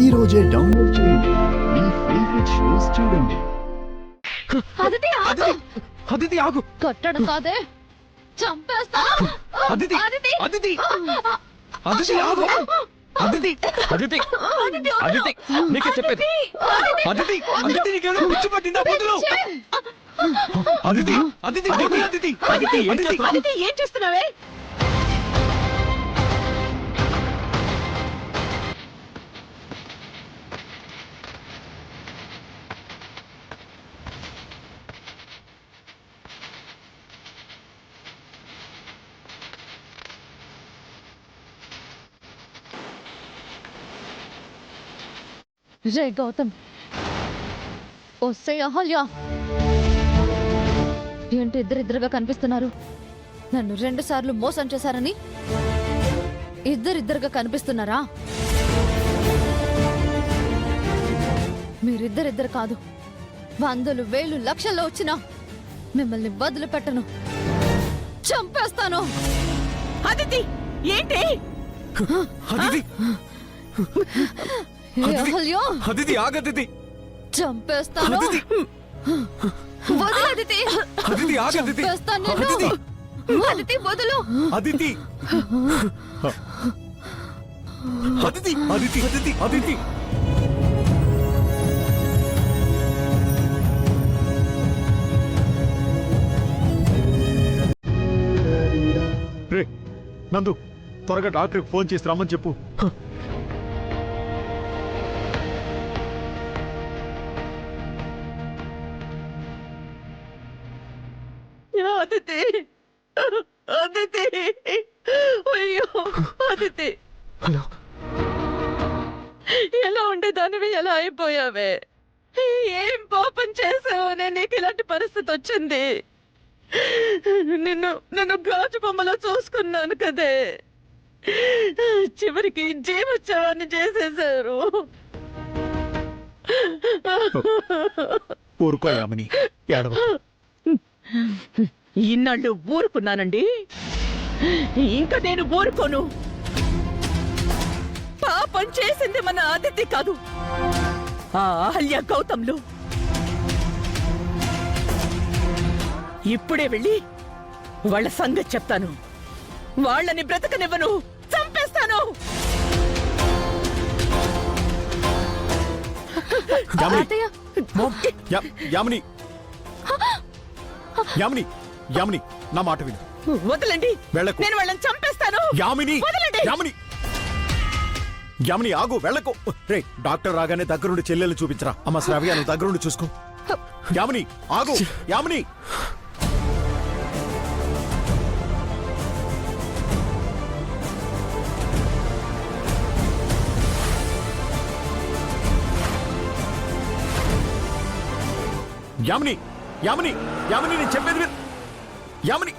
ఈ రోజే డౌన్లోడ్ చేయండి. మీ ఫేవరెట్ షోస్ చూడండి. అదితి ఆగు. కొట్టడం కాదే, చంపేస్తాను. అదితి అదితి అదితి ఆగు. అదితి అదితి అదితి నీకే చెప్పేది. అదితి అదితి నీకేదో పిచ్చి పట్టిందా? బదులు అదితి అదితి అదితి అదితి అదితి ఏం చేస్తున్నావే? రే గౌతమ్, వస్తే అహల్య ఏంటి ఇద్దరిద్దరుగా కనిపిస్తున్నారు? నన్ను 2 సార్లు మోసం చేశారని ఇద్దరిద్దరుగా కనిపిస్తున్నారా? మీరిద్దరిద్దరు కాదు, 100,000 1,000 లక్షల్లో వచ్చినా మిమ్మల్ని వదిలిపెట్టను, చంపేస్తాను. అదితి ఏంటి? అదితి అహల్య, అదితి ఆగదితి చంపేస్తాను. వదిలు అదితి. అదితి ఆగదితి చంపేస్తాను నిన్ను. అదితి వదులు. అదితి అదితి అదితి అదితి అదితి రే నందు, త్వరగా డాక్టర్కి ఫోన్ చేసి రమ్మని చెప్పు. అదితి అదితి అయ్యో అదితి, హలో. ఎలా ఉండేదానివి ఎలా అయిపోయావే? ఏం పాపం చేసావనే నీకు ఇలాంటి పరిస్థితి వచ్చింది? నిన్ను గాజు బొమ్మలో చూసుకున్నాను కదే, చివరికి జీవోత్సవాన్ని చేసేశారు. ఊరుకో యామిని, ఏడవ. ఇన్నాళ్ళు ఊరుకున్నానండి, ఇంకా నేను ఊరుకోను. పాపం చేసింది మన అదితి కాదు, ఆ అహల్య గౌతమ్లు. ఇప్పుడే వెళ్ళి వాళ్ళ సంగతి చెప్తాను. వాళ్ళని బ్రతకనివ్వను, చంపేస్తాను. అత్తయ్య, యామిని యామిని యామిని, నా మాట విను. వదలండి, వెళ్ళకు. నేను వాళ్ళని చంపేస్తాను. యామిని వదలండి. యామిని యామిని ఆగు, వెళ్ళకు. రే డాక్టర్ రాగానే దగ్గరుండి చెల్లెలు చూపించరా. అమ్మ శ్రావ్య, నువ్వు దగ్గరుండి చూసుకో. యామిని ఆగు. యామిని యామిని యామిని యామిని, నేను చెప్పేది విను. యామిని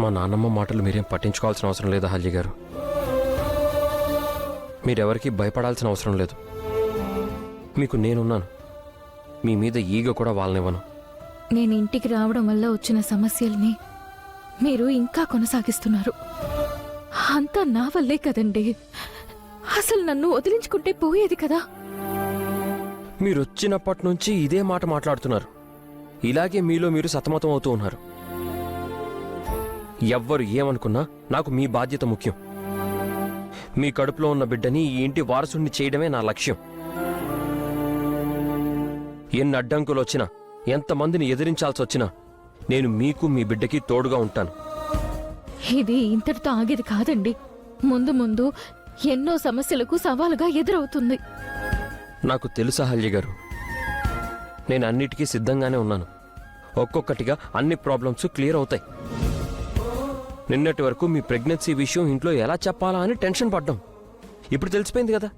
మా నాన్నమ్మ మాటలు మీరేం పట్టించుకోవాల్సిన అవసరం లేదు అహల్య గారు. మీరెవరికి భయపడాల్సిన అవసరం లేదు. మీకు నేనున్నాను. మీ మీద ఈగ కూడా వాళ్ళనివ్వను. నేను ఇంటికి రావడం వల్ల వచ్చిన సమస్యల్ని మీరు ఇంకా కొనసాగిస్తున్నారు. అంతా నా వల్లే కదండి. అసలు నన్ను వదిలించుకుంటే పోయేది కదా. మీరొచ్చినప్పటి నుంచి ఇదే మాట మాట్లాడుతున్నారు. ఇలాగే మీలో మీరు సతమతం అవుతూ ఉన్నారు. ఎవ్వరు ఏమనుకున్నా నాకు మీ బాధ్యత ముఖ్యం. మీ కడుపులో ఉన్న బిడ్డని ఈ ఇంటి వారసుని చేయడమే నా లక్ష్యం. ఎన్ని అడ్డంకులు వచ్చినా, ఎంతమందిని ఎదిరించాల్సి వచ్చినా నేను మీకు మీ బిడ్డకి తోడుగా ఉంటాను. ఇది ఇంతటితో ఆగేది కాదండి. ముందు ముందు ఎన్నో సమస్యలకు సవాలుగా ఎదురవుతుంది. నాకు తెలుసు అహల్య గారు, నేను అన్నిటికీ సిద్ధంగానే ఉన్నాను. ఒక్కొక్కటిగా అన్ని ప్రాబ్లమ్స్ క్లియర్ అవుతాయి. నిన్నటి వరకు మీ ప్రెగ్నెన్సీ విషయం ఇంట్లో ఎలా చెప్పాలా అని టెన్షన్ పడ్డాం. ఇప్పుడు తెలిసిపోయింది కదా,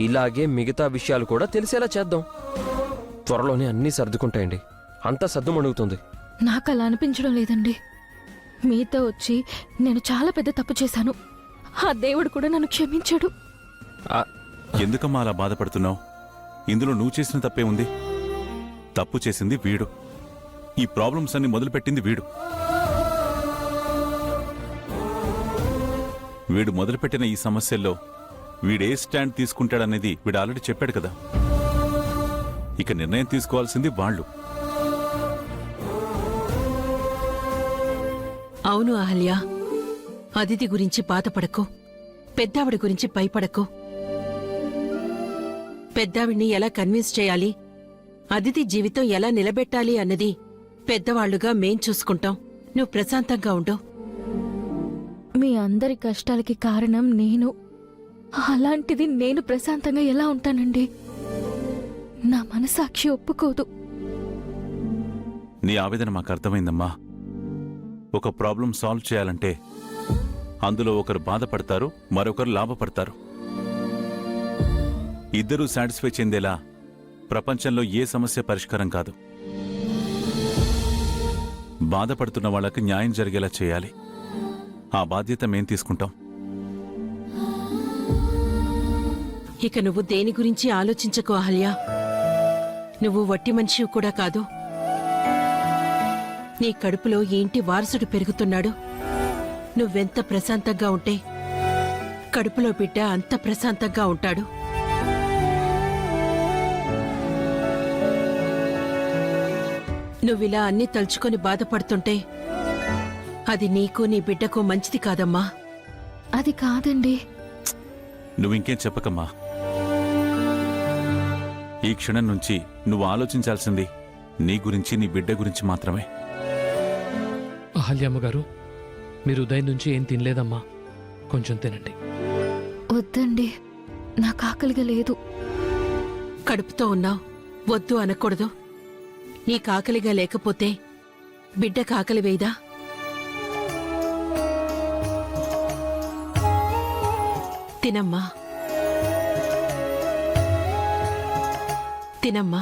ఇలాగే మిగతా విషయాలు కూడా తెలిసేలా చేద్దాం. త్వరలోనే అన్నీ సర్దుకుంటాయండి. అంతా సర్దుమణుగుతుంది. నాకు అలా అనిపించడం లేదండి. మీతో వచ్చి నేను చాలా పెద్ద తప్పు చేశాను. ఆ దేవుడు కూడా నన్ను క్షమించాడు. ఎందుకమ్మా అలా బాధపడుతున్నావు? ఇందులో నువ్వు చేసిన తప్పే ఉంది. తప్పు చేసింది వీడు. ఈ ప్రాబ్లమ్స్ అన్ని మొదలుపెట్టింది వీడు. వీడు మొదలుపెట్టిన ఈ సమస్యల్లో వీడే స్టాండ్ తీసుకుంటాడనేది వీడు ఆల్రెడీ చెప్పాడు కదా. ఇక నిర్ణయం తీసుకోవాల్సింది వాళ్ళు. అవును అహల్య, అదితి గురించి బాధపడకు, పెద్దావిడ గురించి భయపడకు. పెద్దావిడ్ని ఎలా కన్విన్స్ చేయాలి, అదితి జీవితం ఎలా నిలబెట్టాలి అన్నది పెద్దవాళ్లుగా మేం చూసుకుంటాం. నువ్వు ప్రశాంతంగా ఉండు. మీ అందరి కష్టాలకి కారణం నేను. అలాంటిది నేను ప్రశాంతంగా ఎలా ఉంటానండి? నా మనసాక్షి ఒప్పుకోదు. నీ ఆవేదన మాకు అర్థమైందమ్మా. ఒక ప్రాబ్లం సాల్వ్ చేయాలంటే అందులో ఒకరు బాధపడతారు, మరొకరు లాభపడతారు. ఇద్దరూ సాటిస్ఫై చెందేలా ప్రపంచంలో ఏ సమస్య పరిష్కారం కాదు. బాధపడుతున్న వాళ్లకు న్యాయం జరిగేలా చేయాలి. ఆ బాధ్యత మేం తీసుకుంటాం. ఇక నువ్వు దేని గురించి ఆలోచించకు అహల్య. నువ్వు వట్టి మనిషివి కూడా కాదు. నీ కడుపులో ఈ ఇంటి వారసుడు పెరుగుతున్నాడు. నువ్వెంత ప్రశాంతంగా ఉంటే కడుపులో బిడ్డ అంత ప్రశాంతంగా ఉంటాడు. నువ్విలా అన్నీ తలుచుకొని బాధపడుతుంటే అది నీకు నీ బిడ్డకు మంచిది కాదమ్మా. అది కాదండి. నువ్వింకేం చెప్పకమ్మా. ఈ క్షణం నుంచి నువ్వు ఆలోచించాల్సింది నీ గురించి, నీ బిడ్డ గురించి మాత్రమే. అహల్యమ్మ గారు, మీరు ఉదయం నుంచి ఏం తినలేదమ్మా, కొంచెం తినండి. వద్దండి, నాకు ఆకలిగా లేదు. కడుపుతో ఉన్నావు, వద్దు అనకూడదు. నీకు ఆకలిగా లేకపోతే బిడ్డకు ఆకలి వేయదా? తినమ్మా, తినమ్మా.